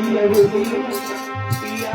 बोलिए बोलिए पिया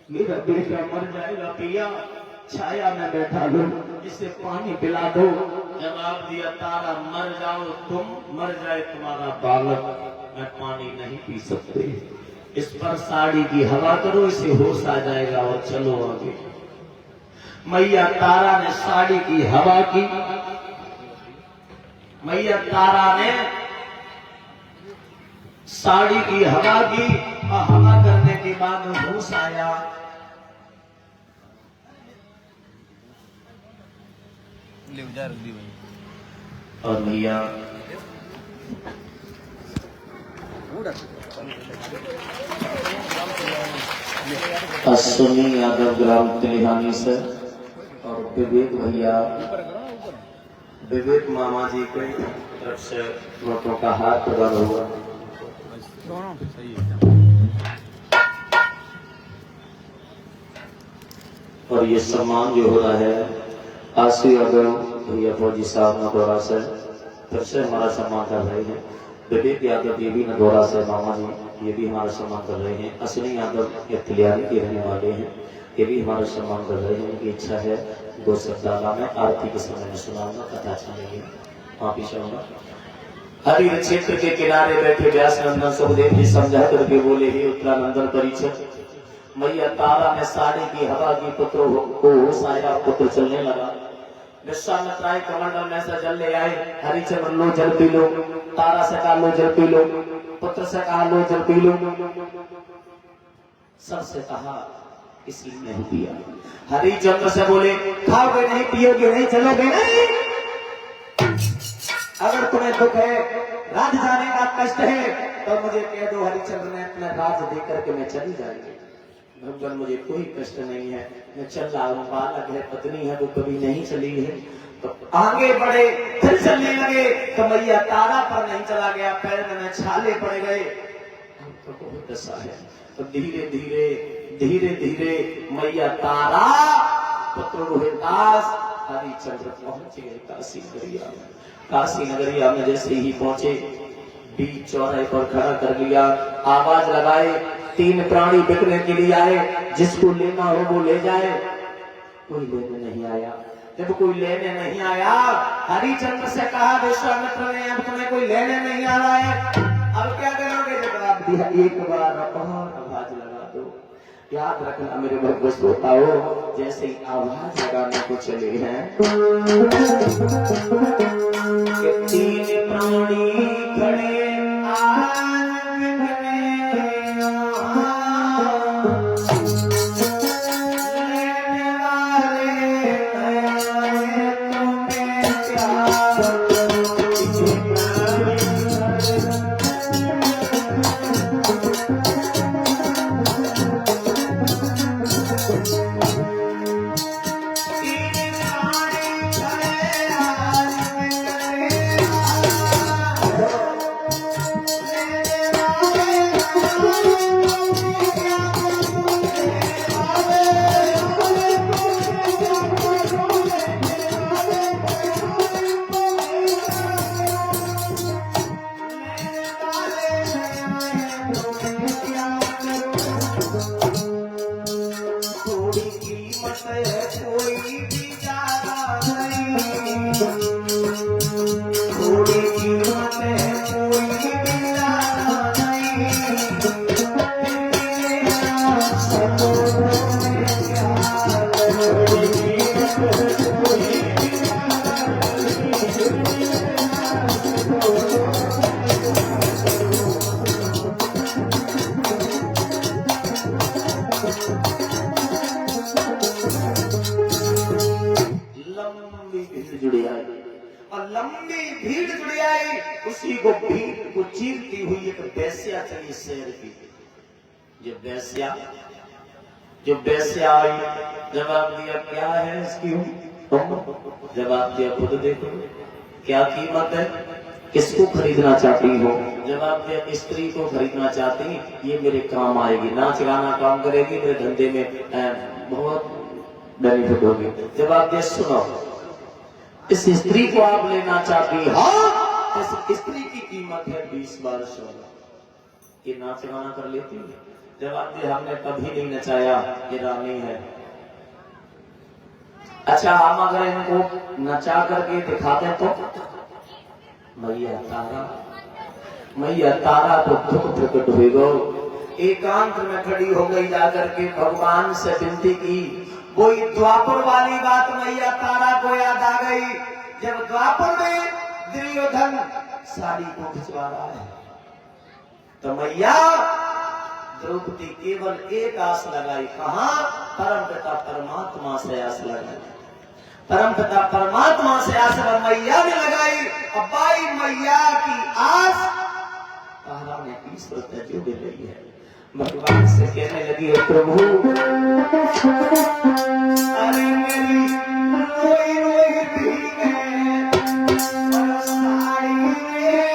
मेरा बेटा मर जाएगा पिया, छाया में बैठा लो, इसे पानी पिला दो। जवाब दिया तारा मर जाओ तुम, मर जाए तुम्हारा बालक, मैं पानी नहीं पी सकते। इस पर साड़ी की हवा करो, इसे होश आ जाएगा और चलो आगे। मैया तारा ने साड़ी की हवा की, मैया तारा ने साड़ी की हवा की और हवा करने के बाद होश आया। और भैया अश्विनी यादव ग्राम तिलिहानी से और विवेक भैया, विवेक मामा जी के तरफ से नोटों का हाथ प्रदान हुआ। और ये सम्मान जो हो रहा है आशी यादव भैया फौजी साहब नगौरा से, फिर से हमारा सम्मान कर रहे हैं। विवेक यादव ये भी नगौरा से मामा जी, ये भी हमारा सम्मान कर रहे हैं। अश्विनी यादव ये तिलियानी के रहने वाले हैं, ये भी हमारा सम्मान कर रहे हैं। उनकी इच्छा है 2 सप्ताह में आरती के समय में सुनाऊंगा, कथा चलेगी, वहाँ पीछे होगा। हरि क्षेत्र के किनारे बैठे व्यास नंदन सुखदेव जी समझा करके बोले ही उत्तरानंदन परीक्षक। मैया तारा ने साड़ी की हवा की, पुत्र को साया, पुत्र चलने लगा। विश्वामित्र राय कमंडल में से जल ले आए। हरिचंद्र लो जल पी लो, तारा से कहा लो जल पी लो, पुत्र से कहा लो जल पी लो, सबसे कहा किसी ने नहीं पिया। हरिचंद्र से बोले खाओगे नहीं, पियोगे नहीं, चलोगे नहीं। अगर तुम्हें दुख है, राज जाने का कष्ट है, तो मुझे कह दो, हरिचंद्र ने अपना राज देकर के मैं चली जाएगी। भगवान मुझे कोई कष्ट नहीं है, मैं चल रहा हूँ, बालक है, पत्नी है, वो कभी नहीं चली है। तो आगे बढ़े, फिर चलने लगे तो मैया तारा पर नहीं चला गया, पैर में छाले पड़ गए। तो बहुत दशा है। तो धीरे धीरे धीरे धीरे मैया तारा पुत्र रोहिदास हरिचंद्र पहुंच गए काशी नगरिया में। काशी नगरिया में जैसे ही पहुंचे, बीच चौराहे पर खड़ा कर लिया, आवाज लगाए, 3 प्राणी बिकने के लिए आए, जिसको लेना हो वो ले जाए। कोई लेने नहीं आया। जब कोई लेने नहीं आया, हरिचंद्र से कहा विश्वामित्र ने, अब तुम्हें कोई लेने नहीं आ रहा है, अब क्या करोगे? जवाब दिया, एक बार और आवाज लगा दो। याद रखना मेरे भक्त श्रोताओं, जैसे ही आवाज लगाने को चले हैं, 3 प्राणी खड़े लंबी भीड़ जुड़ आई। उसी को भीड़ को चीरती हुई एक वेश्या चली शेर की। जो वेश्या आई, जवाब दिया क्या है इसकी उम्र? जवाब दिया खुद देखो, क्या कीमत है, किसको खरीदना चाहती हो? जवाब दिया स्त्री को खरीदना चाहती, ये मेरे काम आएगी, नाच गाना काम करेगी, मेरे धंधे में बहुत बेनिफिट होगी। जवाब दिया सुनो, इस स्त्री को आप लेना चाहती? हाँ। इस स्त्री की कीमत है 20 बार सोना। ये नाच गाना कर लेती है? जवाब दिया हमने कभी नहीं नचाया, ये रानी है। अच्छा हम अगर इनको नचा करके दिखाते तो? मैया तारा तो दुख प्रकट हुई गो, एकांत में खड़ी हो गई, जाकर के भगवान से विनती की। वही द्वापर वाली बात मैया तारा को याद आ गई, जब द्वापर में दुर्योधन साड़ी को खिंचवा रहा है, तो मैया द्रौपदी केवल एक आस लगाई, कहा? परमपिता परमात्मा से आस लगाई। परमपिता परमात्मा से आस मैया ने लगाई। अब भाई मैया की आस तारा ने 20 रुपए जो दे रही है। भगवान से कहने लगी, प्रभु अरे मेरी रोई रोई भीगे साड़ी में आई नहीं है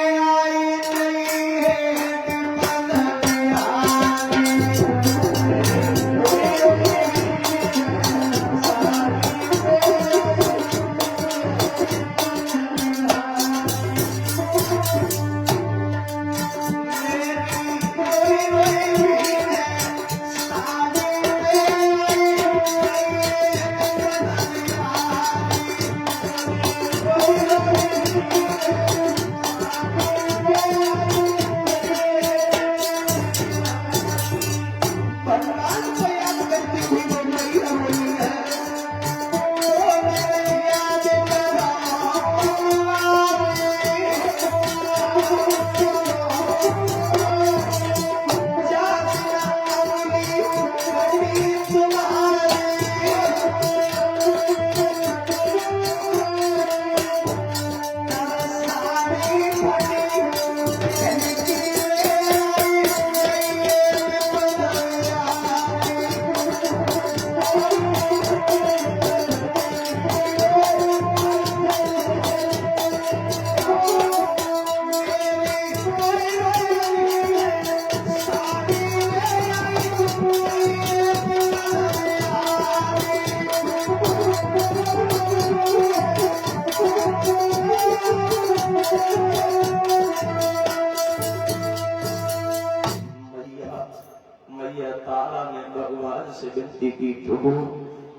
से विनती की, प्रभु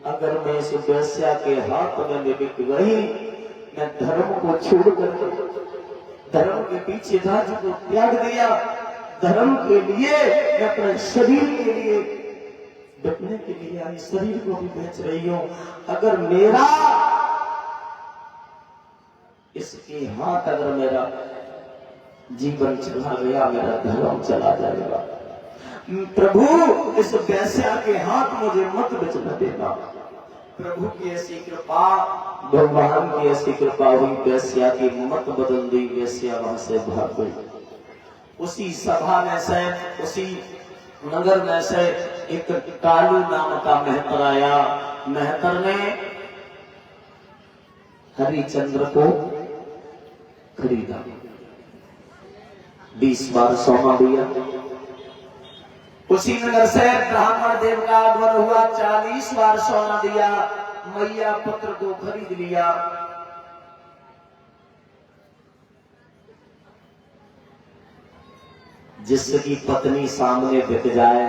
अगर मैं इस वेश्या के हाथ में बिक गई, मैं धर्म को छोड़कर धर्म के पीछे राज को त्याग दिया, धर्म के लिए मैं अपने शरीर के लिए बचने के लिए आई शरीर को भी बेच रही हूं। अगर मेरा इसके हाथ अगर मेरा जीवन चला गया, मेरा धर्म चला जाएगा। प्रभु इस वेश्या के हाथ मुझे मत बेचने देना। प्रभु की ऐसी कृपा, भगवान की ऐसी कृपा हुई, वेश्या की मत बदल दी, वेश्या वहां से भाग गई। उसी सभा में से, उसी नगर में से एक कालू नाम का मेहतर आया। मेहतर ने हरिचंद्र को खरीदा, 20 बार सोना दिया। उसी नगर से ब्राह्मण देव का आगमन हुआ, 40 बार सोना दिया। मैया पुत्र को खरीद लिया। जिसकी पत्नी सामने बिक जाए,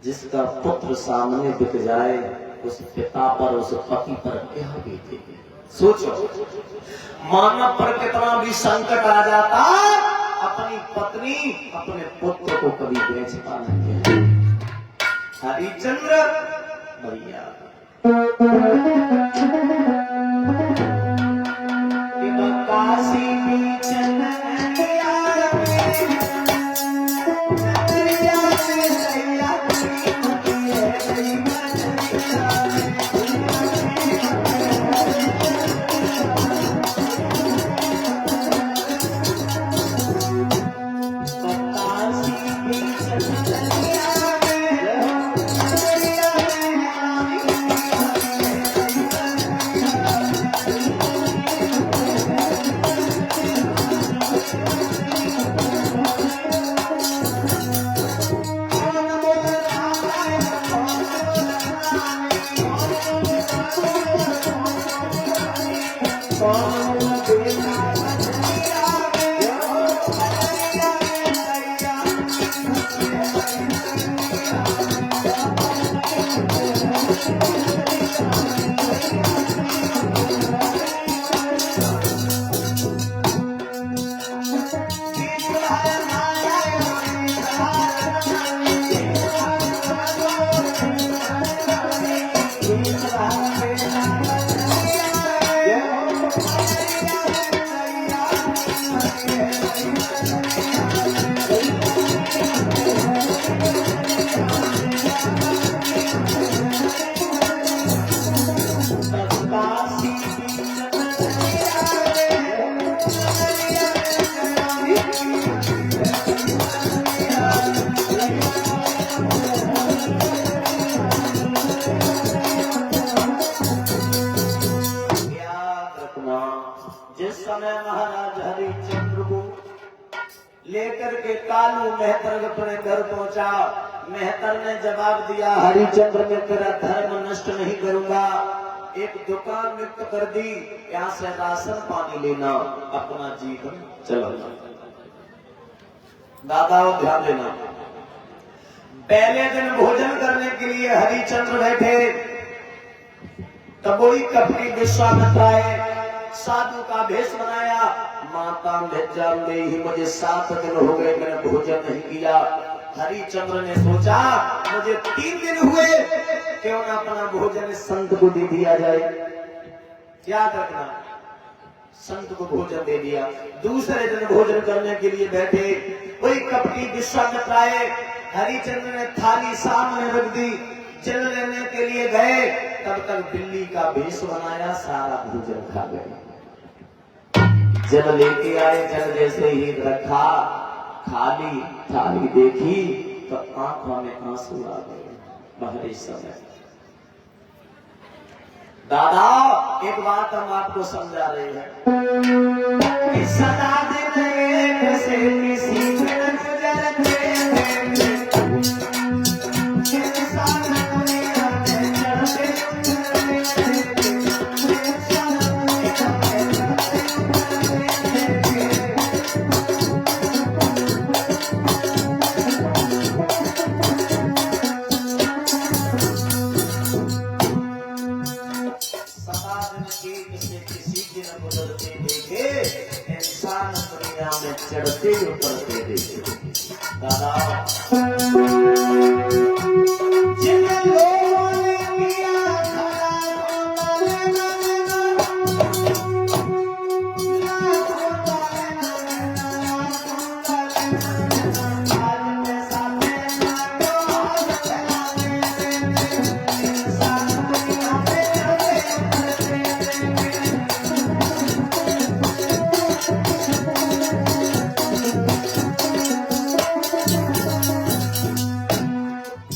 जिसका पुत्र सामने बिक जाए, उस पिता पर, उस पति पर क्या बीतेगी? सोचो, मानव पर कितना भी संकट आ जाता, अपनी पत्नी अपने पुत्र को कभी बेचता नहीं है। हरिचंद्र भैया काशी जिस समय महाराज हरिश्चंद्र को लेकर के कालू मेहतर अपने घर पहुंचा, मेहतर ने जवाब दिया, हरिश्चंद्र मैं तेरा धर्म नष्ट नहीं करूंगा, एक दुकान नियुक्त कर दी, यहाँ से राशन पानी लेना, अपना जीवन चलाना। दादा ध्यान देना, पहले दिन भोजन करने के लिए हरिश्चंद्र बैठे, तब वही कपटी विश्वामित्र आए, साधु का भेष बनाया, माता में ही मुझे 7 दिन हो गए मैंने भोजन नहीं किया। हरिश्चंद्र ने सोचा मुझे 3 दिन हुए, क्यों ना अपना भोजन संत को दे दिया जाए। याद रखना, संत को भोजन दे दिया। दूसरे दिन भोजन करने के लिए बैठे, वही कपटी विश्वामित्र आए, हरिश्चंद्र ने थाली सामने रख दी, जल लेने के लिए गए, तब तक बिल्ली का भेष बनाया, सारा भोजन खा गए। जल लेके आए, जल जैसे ही रखा, खाली थाली देखी तो आंखों में आंसू आ गए। बाहरी समय दादा एक बात हम आपको समझा रहे हैं कि सदा दिन एक से किसी दिन गुजरते चढ़ते उतरते देखे। दादा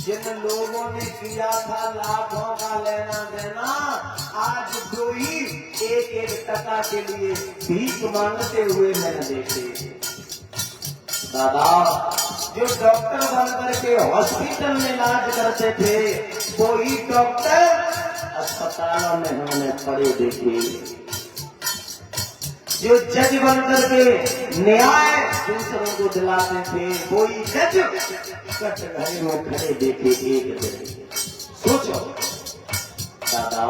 जिन लोगों ने किया था लाखों का लेना देना, आज कोई 1-1 टका के लिए भीख मांगते हुए मैंने देखे। दादा जो डॉक्टर बन करके हॉस्पिटल में इलाज करते थे, वही डॉक्टर अस्पतालों में हमने पड़े देखे। जो जज बन करके न्याय दूसरों को दिलाते थे, वही जज कटघरे में खड़े देखे एक दिन। सोचो दादा,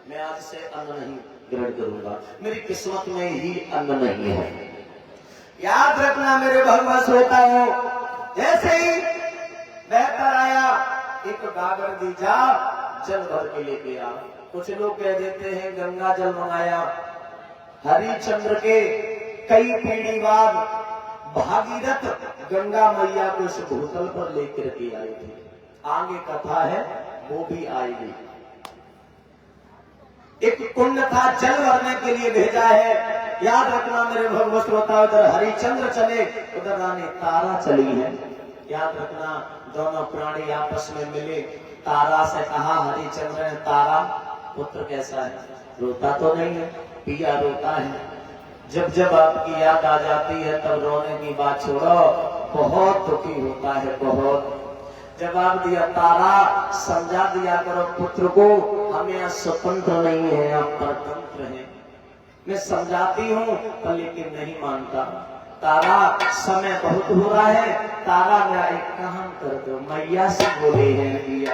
मैं आज से अन्न नहीं ग्रहण करूंगा, मेरी किस्मत में ही अन्न नहीं है। याद रखना मेरे भगवान श्रोता हो, जैसे ही बहकर आया, एक गागर दी जा, जल भर के लेके आ। कुछ लोग कह देते हैं गंगा जल मंगाया। हरिश्चंद्र के कई पीढ़ी बाद भागीरथ गंगा मैया को इस भूतल पर लेकर के आई थी। आगे कथा है, वो भी आएगी। एक कुंड था, जल भरने के लिए भेजा है, याद रखना मेरे भगवत श्रोता, उधर हरिचंद्र चले उधर रानी तारा चली है। याद रखना दोनों प्राणी आपस में मिले, तारा से कहा हरिचंद्र ने, तारा पुत्र कैसा है? रोता तो नहीं है? पिया रोता है। जब जब आपकी याद आ जाती है तब रोने की बात छोड़ो, बहुत दुखी होता है, बहुत। जवाब दिया, तारा समझा दिया करो पुत्र को, हम यहाँ स्वतंत्र नहीं है, आप परतंत्र हैं। मैं समझाती हूँ पर लेकिन नहीं मानता। तारा समय बहुत हो रहा है, तारा मेरा एक काम कर दो। मैया से बोले हैं दिया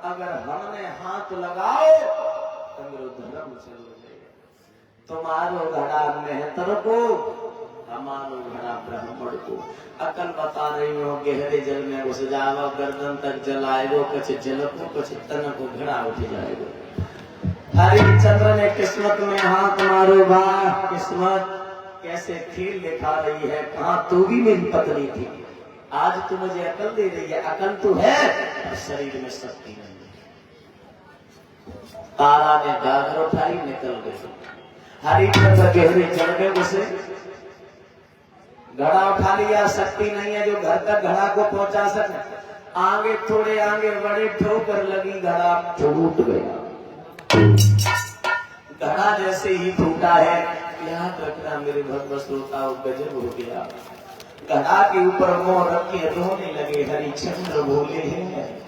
अगर हमने हाथ लगाओ तो मेरो धर्म चल जाएगा। तुम्हारो घड़ा मेहतर को, हमारो घड़ा ब्राह्मण को। अकल बता रही हो, गहरे जल में घुस जाओ, गर्दन तक जलाएगो, कुछ जल को कुछ तन को घड़ा उठ जाएगो। हरिचंद्र ने किस्मत में हाथ मारो, वाह किस्मत कैसे खेल दिखा रही है। कहा तू भी मेरी पत्नी थी, आज तू मुझे अकल दे रही है। अकल तो है पर शरीर में शक्ति नहीं। तारा ने गागर उठाई, निकल गई। हरिचंद्र गहरे जल में घुसे, घड़ा उठा लिया, शक्ति नहीं है जो घर तक घड़ा को पहुंचा सके। आगे थोड़े आगे बड़े ठोकर लगी, घड़ा टूट गया। घड़ा जैसे ही टूटा है, याद रखना मेरे भगवत श्रोता, गजब हो गया। घड़ा के ऊपर मुंह रख के रोने लगे। हरिचंद्र बोले हैं,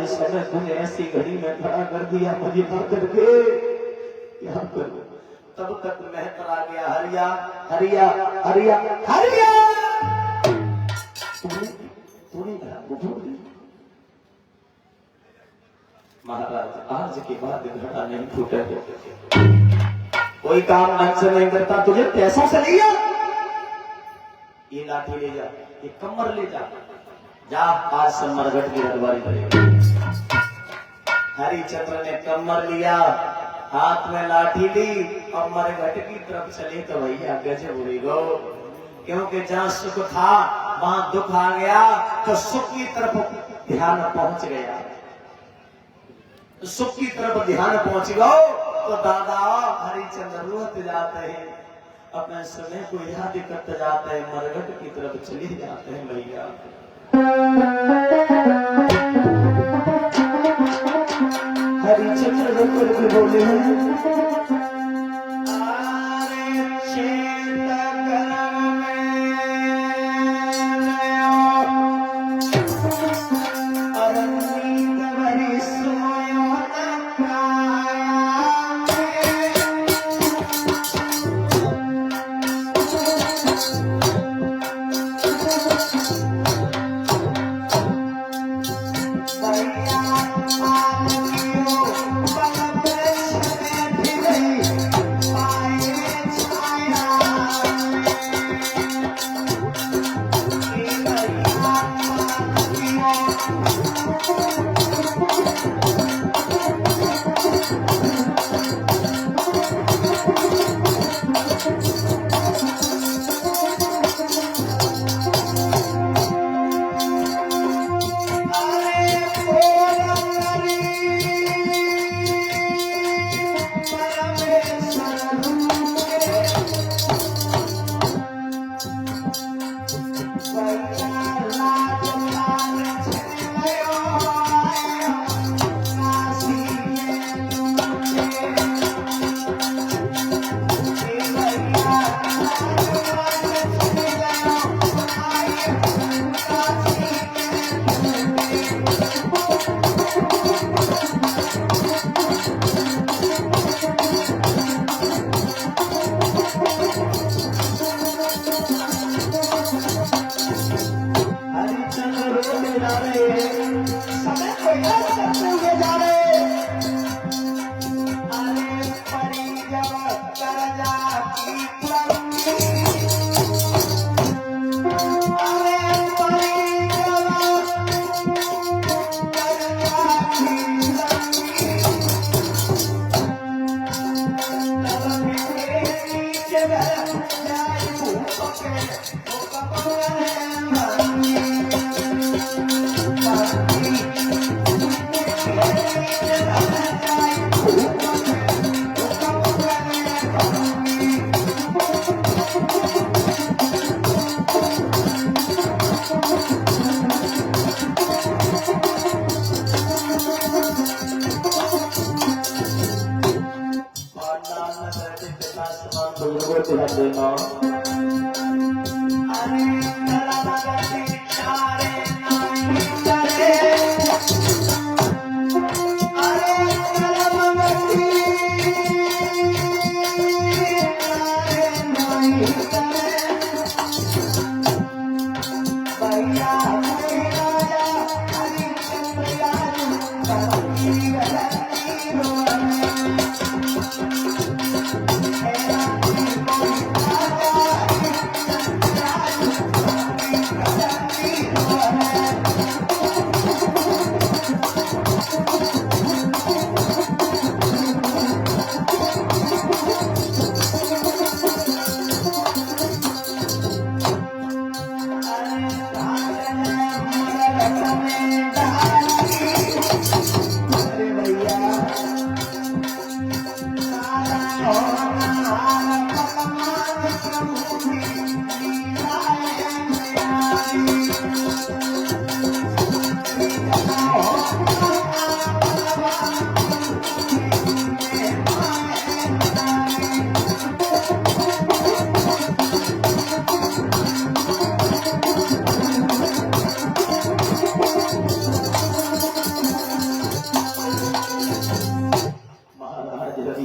ये समय तुमने ऐसी घड़ी में खड़ा कर दिया, मुझे आकर के क्या करूं? तब तक मैं करा गया, हरिया हरिया हरिया हरिया। तूने महाराज, आज के बाद घड़ा नहीं फूटेगा। कोई काम ढंग से नहीं करता, तुझे पैसा से लिया, ये लाठी ले जा, ये कमर ले जा, जा आज से मरघट की रखवाली करेगा। हरिचंद्र ने कमर लिया, हाथ में लाठी ली और मरघट की तरफ चले तो भैया गजब उड़ी गो, क्योंकि जहां सुख था वहां दुख आ गया, तो सुख की तरफ ध्यान पहुंच गया, तो सुख की तरफ ध्यान पहुंच गो तो दादा हरिचंद्र रोते जाते हैं, अपने समय को याद करते जाते हैं, मरघट की तरफ चले जाते हैं भैया। हरिचंद्र करके बोले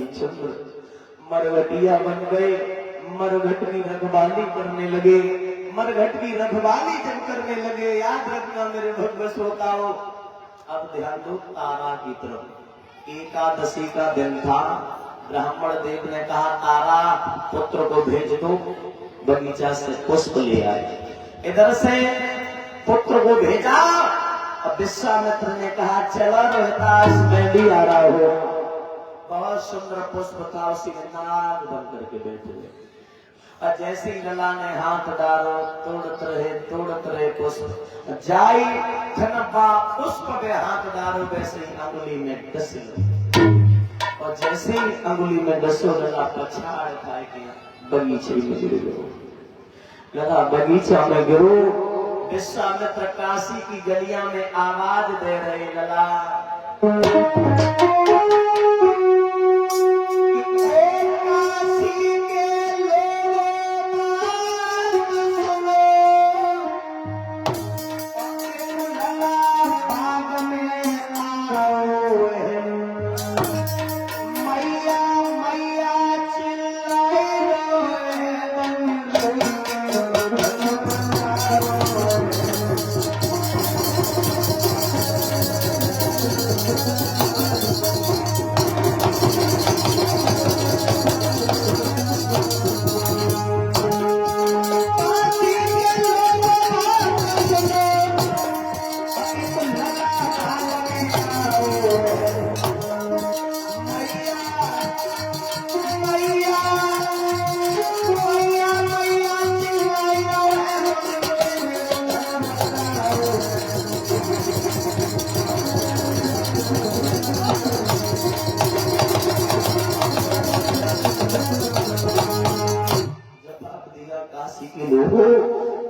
हरिश्चंद्र मरघटिया बन गए। मरघट की रखवाली करने लगे। मरघट की रखवाली जब करने लगे, याद रखना मेरे भक्त श्रोताओ, अब ध्यान दो तारा की तरफ। एकादशी का दिन था। ब्राह्मण देव ने कहा तारा पुत्र को भेज दो, बगीचा से पुष्प ले आए। इधर से पुत्र को भेजा। अब विश्वामित्र ने कहा चला रोहतास, मैं भी आ रहा हूं। बहुत सुंदर पुष्प था, उसी में नाग बन करके बैठे हुए। और जैसे ही लला ने हाथ डालो, तोड़त रहे पुष्प। जाई खनपा पुष्प पे हाथ डालो, वैसे ही अंगुली में डस लो। और जैसे ही अंगुली में डसो, लला पछाड़ खाए गया, बगीचे में गिर गयो। लला बगीचा में गिरो। विश्वामित्र काशी की गलियां में आवाज दे रहे, लला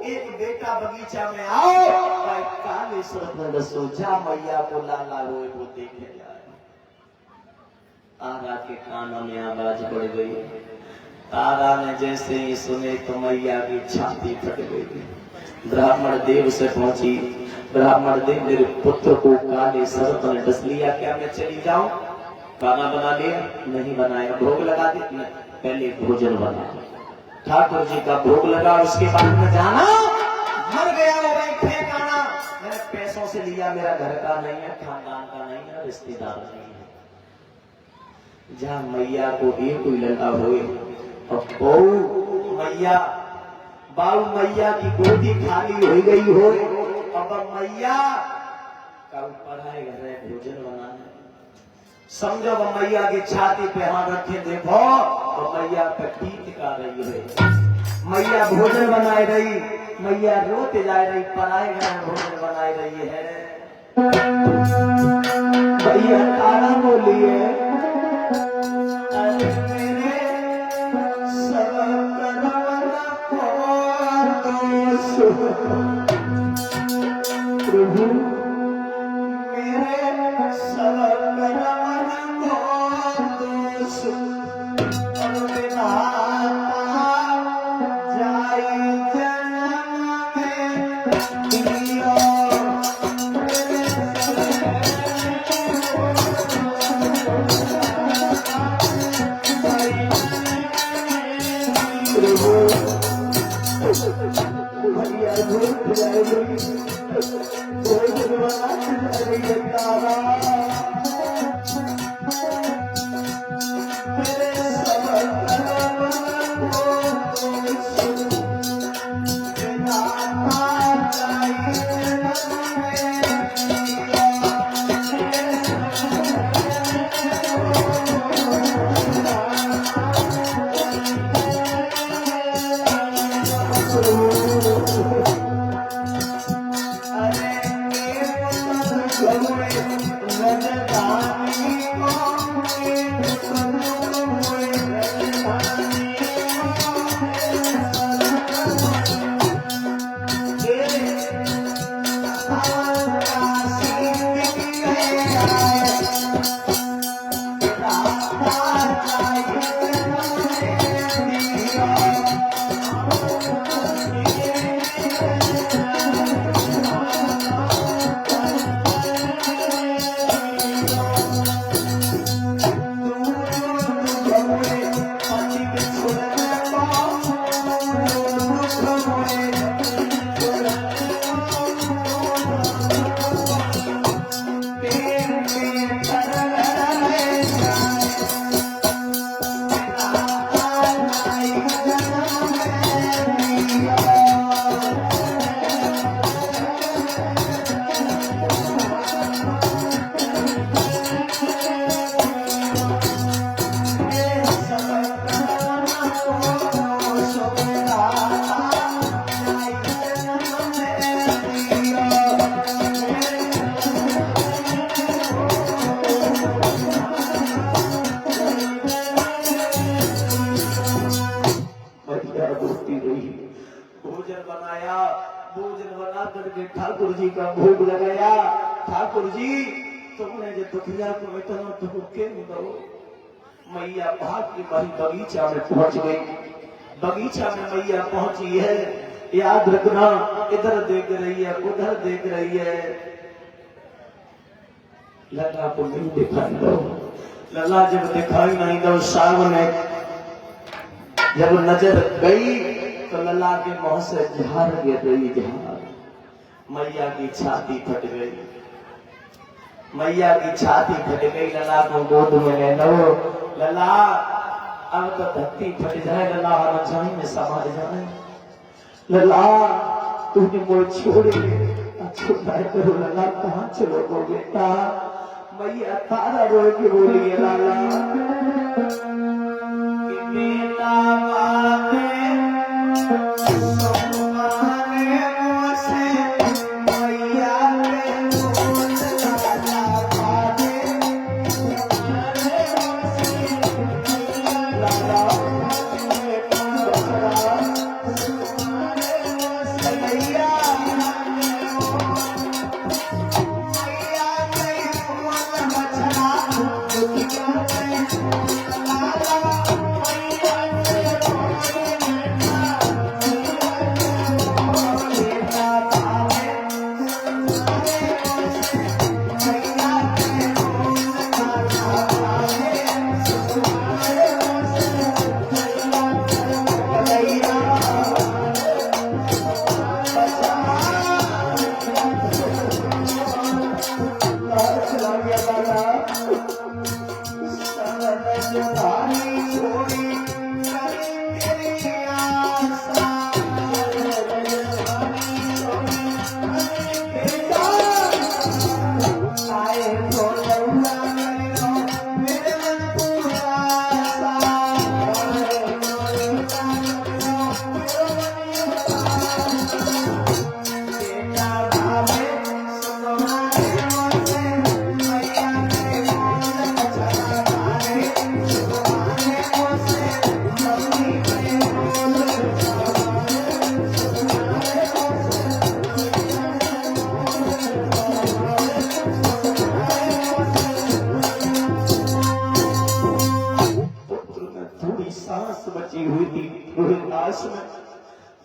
एक बेटा बगीचा में आओ, काले सुरत सोचा मैया को लाला रोए वो देखे जाए। तारा के कानों में आवाज बढ़ गई। तारा ने जैसे ही सुने तो मैया की छाती फट गई। ब्राह्मण देव से पहुंची। ब्राह्मण देव मेरे पुत्र को काले सर्प ने डस लिया, क्या मैं चली जाऊं? खाना बना लिया? नहीं बनाया। भोग लगा दी? पहले भोजन बना। ठाकुर जी का भोग लगा, उसके बाद में जाना। मर गया वो ठिकाना, मैंने पैसों से लिया, मेरा घर का नहीं है, खानदान का नहीं है, रिश्तेदार नहीं है। जहां मैया को एक कोई लड़का हुए और बहु मैया बाऊ मैया की गोदी खाली हो गई हो। अब मैया का पढ़ाई घर भोजन बनाना, समझो मैया की छाती पे हाथ रखे, देखो तो मैया पे पीठ का रही है। मैया भोजन बनाए रही, मैया रोते जा रही, पराए घर भोजन बनाए रही है। भैया तारा बोली है, प्रभु मेरे सब भोजन बनाया, भोजन बना करके ठाकुर जी का भोग लगाया। ठाकुर जी तुमने जो दुखिया को इतना दुख क्यों दो? मैया भाग की मारी बगीचा में पहुंच गई। बगीचा में मैया पहुंची है, याद रखना, इधर देख रही है, उधर देख रही है, लल्ला को नहीं दिखाई दो। लल्ला जब दिखाई नहीं दो, सामने जब नजर गई तो लल्ला के मुंह से झार गिर रही, झार। मैया की छाती फट गई, मैया की छाती फट गई। लल्ला को गोद में ले लो। लल्ला अब तो धरती फट जाए, लल्ला रजाई में समा जाए। लल्ला तूने मुझे छोड़ के छुड़ाए करो। लल्ला कहाँ चलोगे बेटा? मैया तारा रो के बोली है लाला कि बेटा माने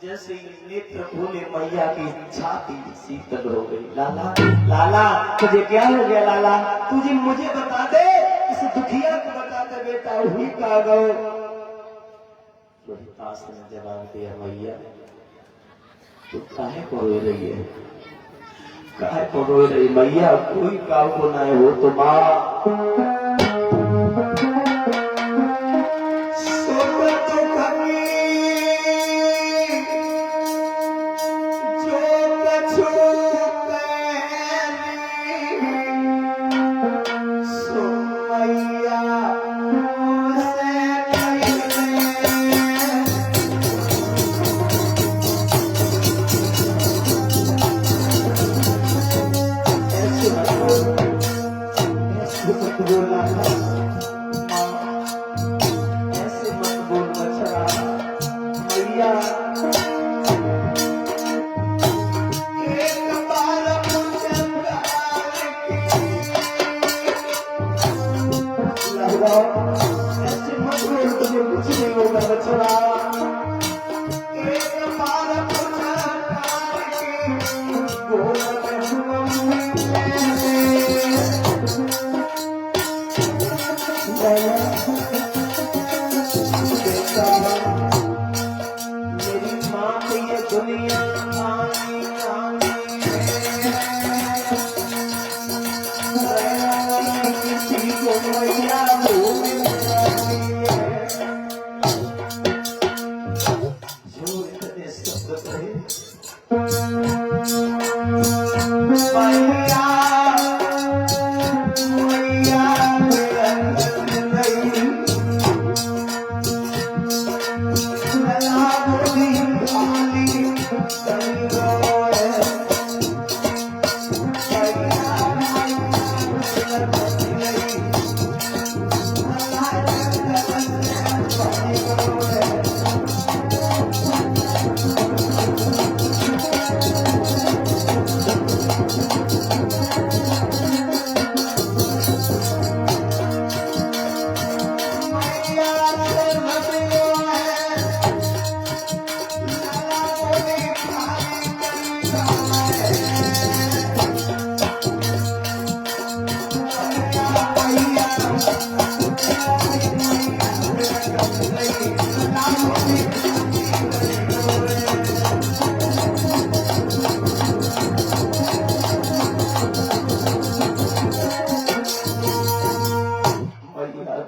जैसे नेत्र खोले मैया की छाती शीतल हो गई। लाला लाला तुझे क्या हो गया? लाला तुझे मुझे बता दे, इस दुखिया को बता दे बेटा, वही कहा गए। रोहितास ने जवाब दिया, मैया तू काहे को रो रही है? काहे को रो रही मैया? कोई काम को ना हो तो माँ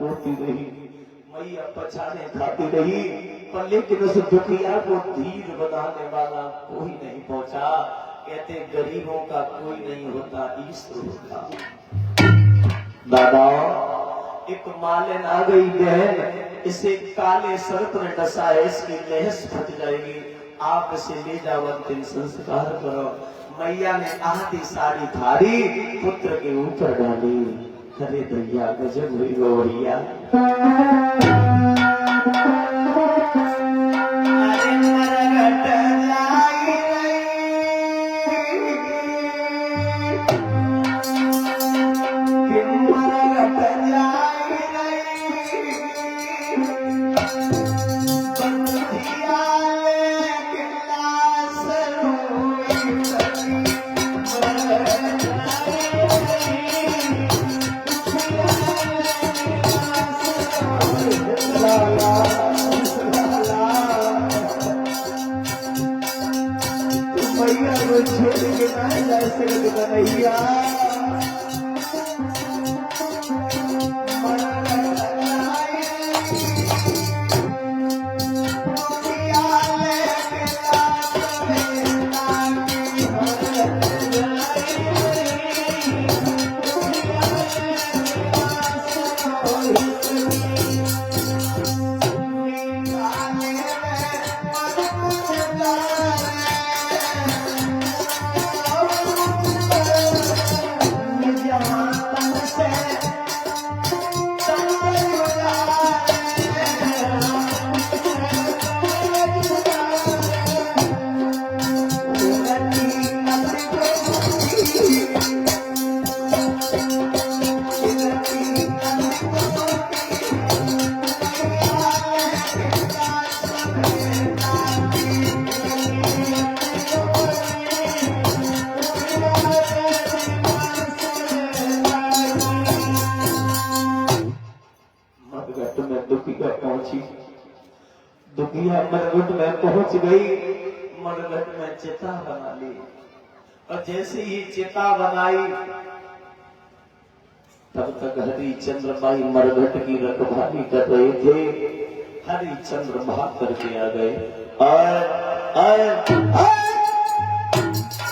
रोती रही, मैया पछाने खाती रही, पर लेकिन उस दुखिया को धीर बनाने वाला कोई नहीं पहुंचा। कहते गरीबों का कोई नहीं होता, ईश्वर होता। दादा एक मालन आ गई बहन, इसे काले सर्प ने डसा है, इसकी लहस फट जाएगी, आप इसे ले जाओ अंतिम संस्कार करो। मैया ने आधी साड़ी धारी पुत्र के ऊपर डाली। अरे दैया गजब हुई गौरिया। दुखिया मरघट में पहुंच गई, मरघट में चिता बना ली, और जैसे ही चिता बनाई तब तक हरिचंद्र भाई मरघट की रखवाली कर रहे थे। हरिचंद्र भाग करके आ गए।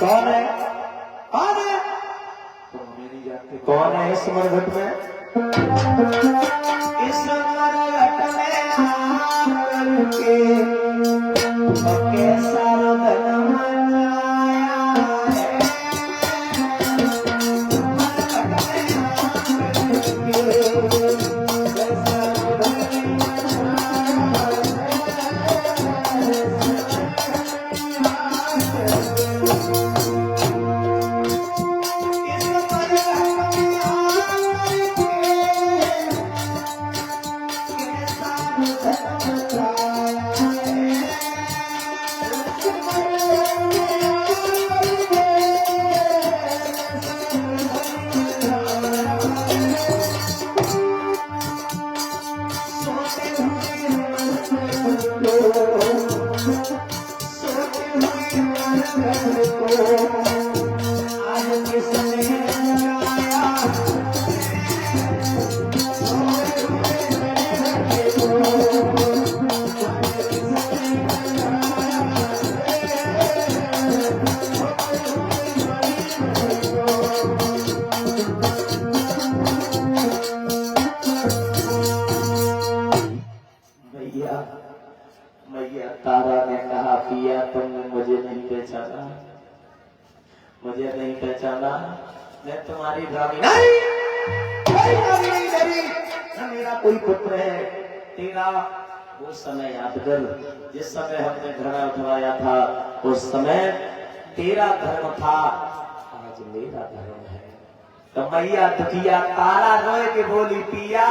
कौन है? कौन है? तुम नहीं जानते कौन है इस मरघट में? इस मरघट में कैसा धन मचाया है, मैया तारा ने कहा पिया तुमने मुझे नहीं पहचाना, मुझे नहीं पहचाना, मैं तुम्हारी रानी नहीं, न मेरा कोई पुत्र है। तेरा वो समय याद कर जिस समय हमने घड़ा उठवाया था, उस समय तेरा धर्म था, आज मेरा धर्म है। तो मैया दुखिया तारा रोए के बोली पिया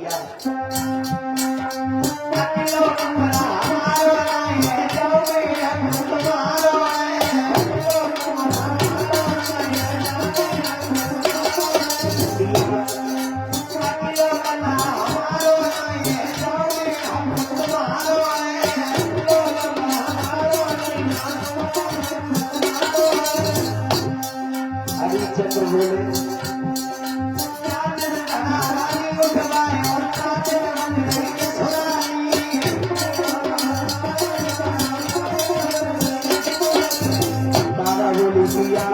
भैया अकेलो कमरा हमारो है जाओ भैया तुम्हारो है अकेलो कमरा अकेलो कमरा हमारो है जाओ भैया तुम्हारो है अकेलो कमरा हरिचंद्र बोले तारा बोली पिया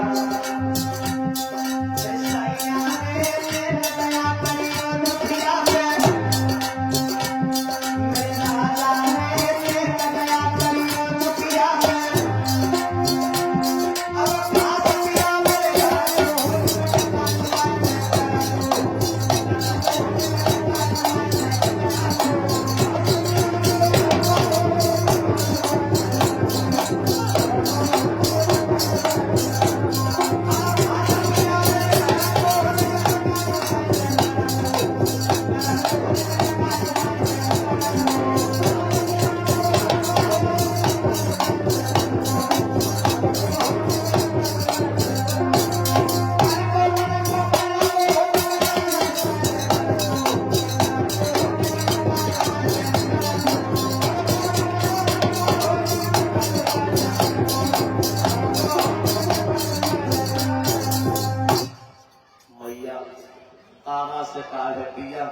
तारा से कहा है पिया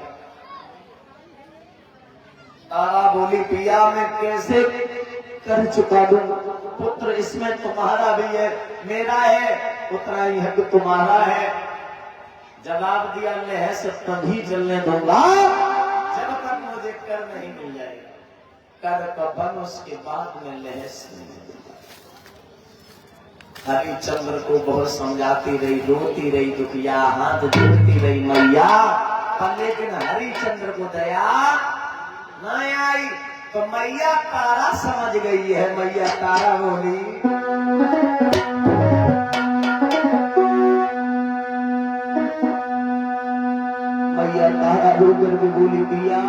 तारा बोली पिया मैं कैसे कर चुका दूं पुत्र इसमें तुम्हारा भी है मेरा है उतना ही हक तुम्हारा है जवाब दिया लह से तभी चलने दूंगा जब तक मुझे कर नहीं मिल जाएगा कर का बन उसके बाद में लह से हरिचंद्र को बहुत समझाती रही रोती रही दुखिया हाथ जोड़ती रही मैया पर लेकिन हरिचंद्र को दया न आई तो मैया तारा समझ गई है मैया तारा बोली मैया तारा रोकर के बोली पिया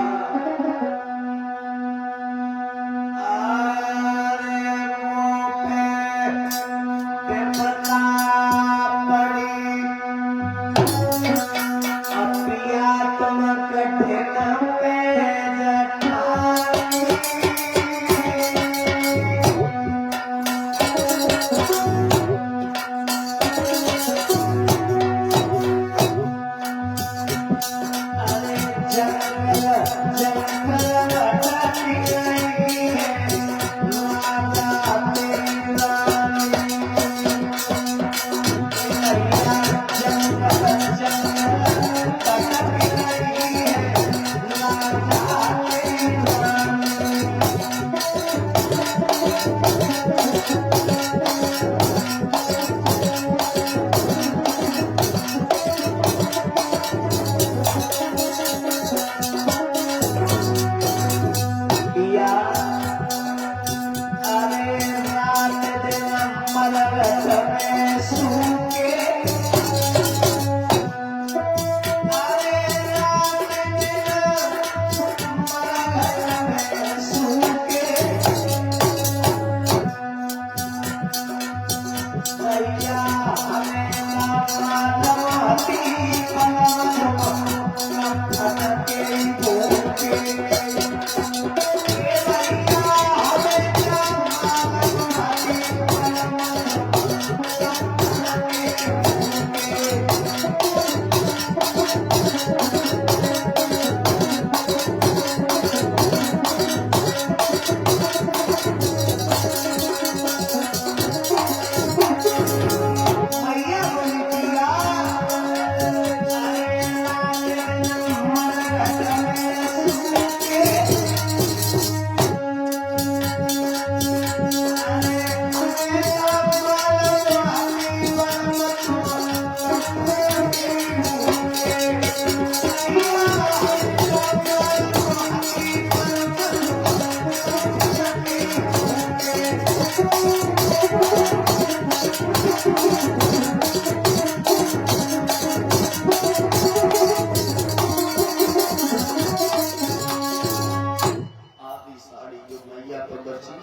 पर बची।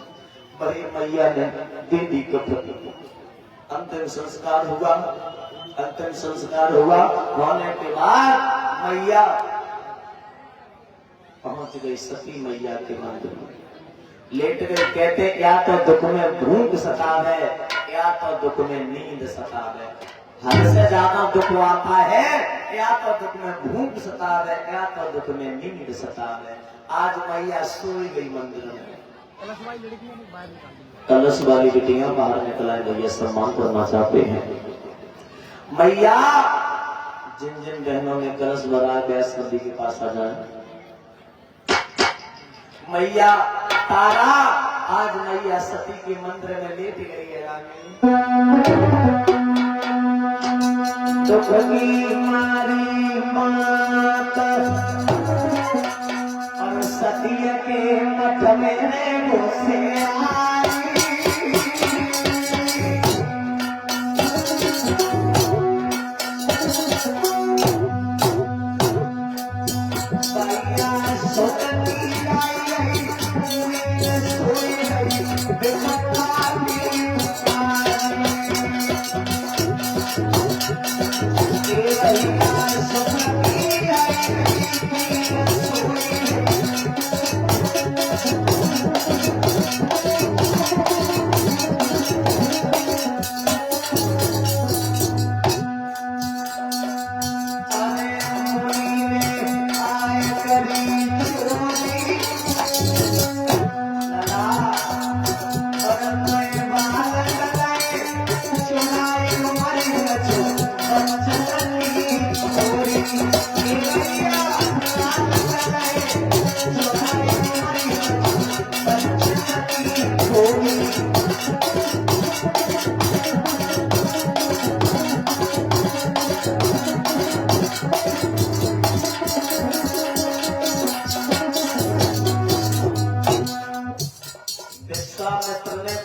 बड़ी मैया ने दीदी को अंतिम संस्कार हुआ। अंतिम संस्कार हुआ होने के बाद मैया पहुंच गई सती मैया के मंदिर में, लेट गए। कहते या तो दुख में भूख सतावे, या तो दुख में नींद सतावे। हद से ज्यादा दुख आता है, या तो दुख में भूख सतावे, या तो दुख में नींद सतावे। आज मैया सोई गई मंदिर में। कलश वाली बेटियां बाहर निकल आए, भैया सम्मान करना चाहते हैं। मैया जिन जिन बहनों ने कलश भरा व्यास नदी के पास आ जाए। मैया तारा आज मैया सती के मंदिर में लेट गई है। रानी दुख की मारी मात और सती के मठ में घुसे आई। भैया सोती आई सोई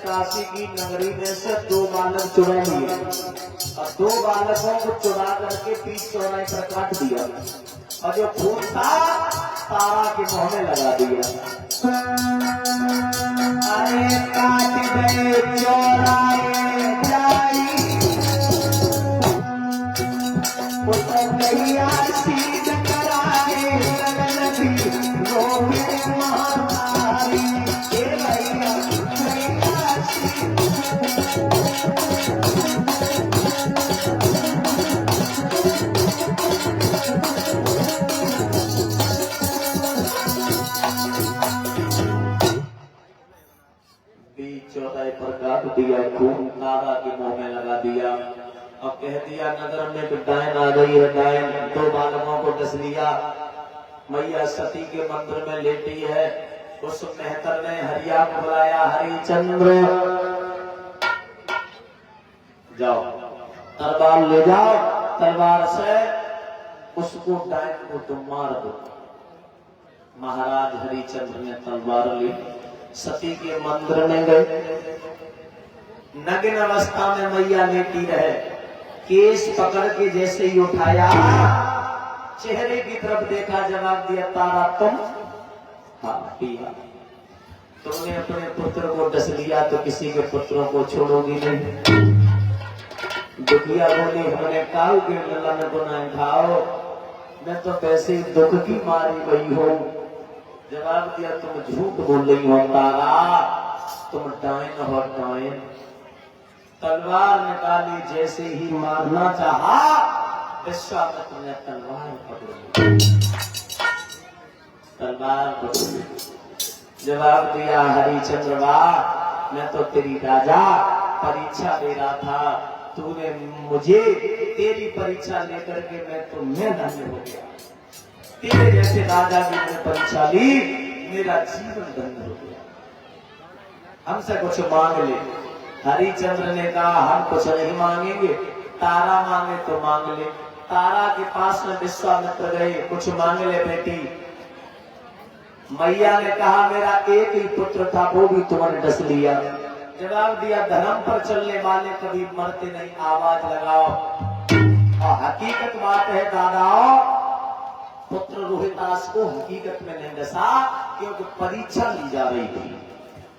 काशी की नगरी में से 2 बालक चुरा लिए और 2 बालकों को चुरा करके बीच चौराहे पर काट दिया और जो खून था तारा के मुंह में लगा दिया। अरे काट गए चौराहे जाई गैया सीध कराए लगन रोवे महातारी। चौराहे पर काट दिया, खून तारा के मुंह में लगा दिया और कह दिया नगर में तो डायन आ गई है। डायन 2 बालकों को डस लिया। मैया सती के मंदिर में लेटी है। उस मेहतर ने हरिया को बुलाया, हरिचंद्र जाओ तलवार ले जाओ, तलवार से उसको डायन को तुम मार दो। महाराज हरिचंद्र ने तलवार ली, सती के मंदिर में गए। नग्न अवस्था में मैया लेटी रहे। केस पकड़ के जैसे ही उठाया, चेहरे की तरफ देखा, जवाब दिया तारा तुम? हाँ पिया। तुमने अपने पुत्र को डस लिया तो किसी के पुत्रों को छोड़ोगी नहीं। दुखिया बोली हमने काल के मिलन को न खाओ, मैं तो वैसे ही दुख की मारी गई हूँ। जवाब दिया तुम झूठ बोल रही हो तारा, तुम डायन हो डायन। तलवार निकाली, जैसे ही मारना चाहा विश्वामित्र ने तलवार पकड़ ली। तलवार पकड़ ली। जवाब दिया हरिचंद्र वाह, मैं तो तेरी राजा परीक्षा दे रहा था, तूने मुझे तेरी परीक्षा लेकर के मैं धन्य हो गया। तेरे जैसे राजा की मैंने परीक्षा ली, मेरा जीवन धन्य हो गया। हमसे कुछ मांग ले। हरिचंद्र ने कहा हम कुछ नहीं मांगेंगे, तारा मांगे तो मांग ले। तारा के पास में विश्वामित्र गए, कुछ मांग ले बेटी। मैया ने कहा मेरा एक ही पुत्र था, वो भी तुमने डस लिया। जवाब दिया धर्म पर चलने वाले कभी मरते नहीं, आवाज लगाओ। और हकीकत बात है दादा, पुत्र रोहितास को हकीकत में नहीं डसा, क्योंकि परीक्षा ली जा रही थी।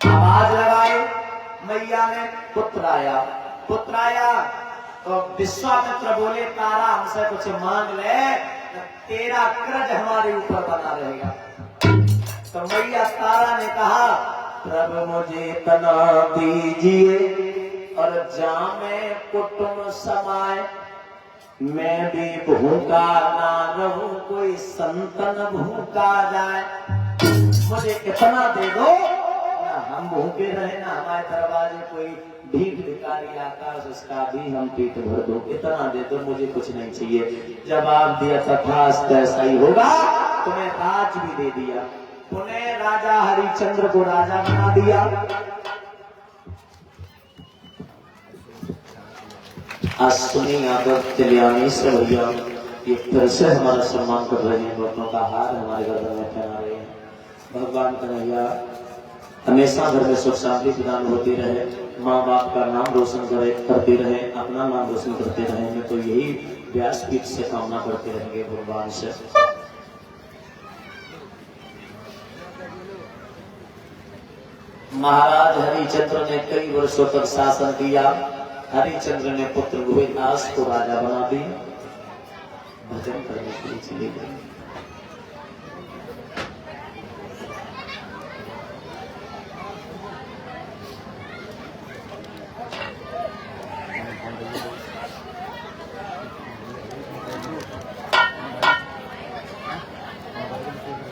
आवाज लगाए मैया ने, पुत्र आया। पुत्र आया तो विश्वामित्र बोले तारा हमसे कुछ मांग ले, तेरा कर्ज हमारे ऊपर बना रहेगा। तो मैया तारा ने कहा प्रभु मुझे तना दीजिए और जामे कुटुंब समाए, मैं भी भूखा ना रहूं कोई संतन भूखा जाए। मुझे इतना दे दो ना हम भूखे रहे ना हमारे दरवाजे कोई भीख भिखारी आकाश उसका भी हम पेट भर दो, इतना दे दो मुझे कुछ नहीं चाहिए। जवाब दिया तथास्त ऐसा ही होगा, तुम्हें राज भी दे दिया। उन्हें राजा हरिश्चंद्र को राजा बना दिया। आज सुनी आदत कल्याणी से भैया ये फिर से हमारा सम्मान कर रहे हैं, बच्चों का हार हमारे गर्दन में पहना रहे हैं। भगवान कन्हैया हमेशा घर में सुख शांति प्रदान होती रहे, माँ बाप का नाम रोशन करते रहे, अपना नाम रोशन करते रहे। मैं तो यही व्यासपीठ से कामना करते रहेंगे भगवान से। महाराज हरिश्चंद्र ने कई वर्षों तक शासन किया। हरिश्चंद्र ने पुत्र रोहिदास को राजा बना दिया। भजन करने के लिए चले गए।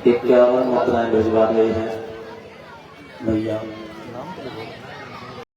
इक्यावन मुद्राएं भिजवा गई हैं।